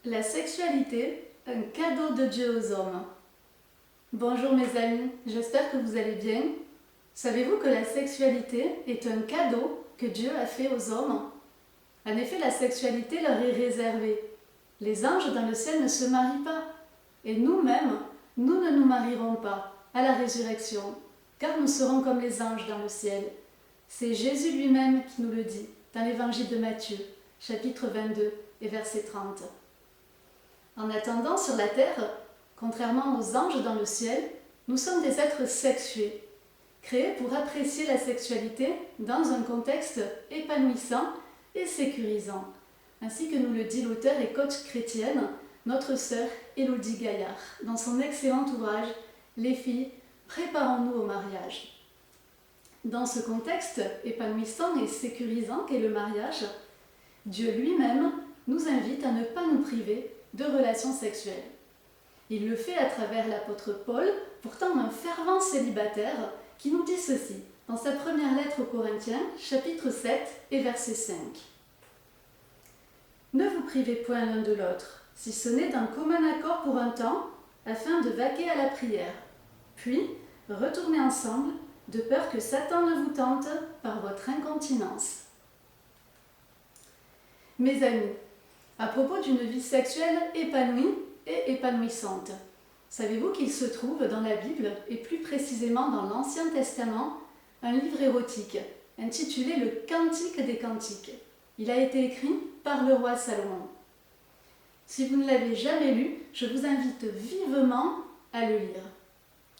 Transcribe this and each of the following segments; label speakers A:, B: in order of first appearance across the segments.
A: La sexualité, un cadeau de Dieu aux hommes. Bonjour mes amis, j'espère que vous allez bien. Savez-vous que la sexualité est un cadeau que Dieu a fait aux hommes? En effet, la sexualité leur est réservée. Les anges dans le ciel ne se marient pas. Et nous-mêmes, nous ne nous marierons pas à la résurrection, car nous serons comme les anges dans le ciel. C'est Jésus lui-même qui nous le dit dans l'évangile de Matthieu, chapitre 22 et verset 30. En attendant, sur la terre, contrairement aux anges dans le ciel, nous sommes des êtres sexués, créés pour apprécier la sexualité dans un contexte épanouissant et sécurisant, ainsi que nous le dit l'auteur et coach chrétienne, notre sœur Élodie Gaillard, dans son excellent ouvrage « Les filles, préparons-nous au mariage ». Dans ce contexte épanouissant et sécurisant qu'est le mariage, Dieu lui-même nous invite à ne pas nous priver de relations sexuelles. Il le fait à travers l'apôtre Paul, pourtant un fervent célibataire, qui nous dit ceci dans sa première lettre aux Corinthiens, chapitre 7 et verset 5. Ne vous privez point l'un de l'autre, si ce n'est d'un commun accord pour un temps, afin de vaquer à la prière. Puis, retournez ensemble, de peur que Satan ne vous tente par votre incontinence. Mes amis, à propos d'une vie sexuelle épanouie et épanouissante, savez-vous qu'il se trouve dans la Bible, et plus précisément dans l'Ancien Testament, un livre érotique intitulé Le Cantique des Cantiques. Il a été écrit par le roi Salomon. Si vous ne l'avez jamais lu, je vous invite vivement à le lire.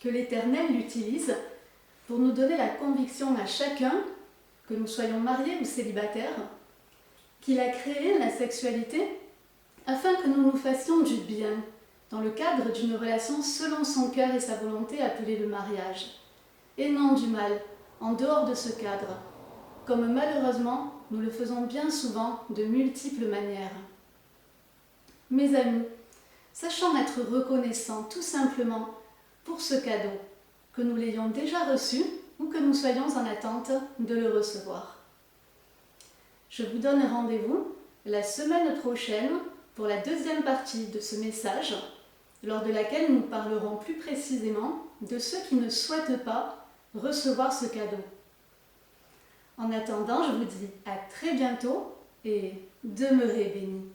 A: Que l'Éternel l'utilise pour nous donner la conviction à chacun, que nous soyons mariés ou célibataires, qu'il a créé la sexualité afin que nous nous fassions du bien, dans le cadre d'une relation selon son cœur et sa volonté appelée le mariage, et non du mal, en dehors de ce cadre, comme malheureusement nous le faisons bien souvent de multiples manières. Mes amis, sachons être reconnaissants tout simplement pour ce cadeau, que nous l'ayons déjà reçu ou que nous soyons en attente de le recevoir. Je vous donne rendez-vous la semaine prochaine pour la deuxième partie de ce message, lors de laquelle nous parlerons plus précisément de ceux qui ne souhaitent pas recevoir ce cadeau. En attendant, je vous dis à très bientôt et demeurez bénis.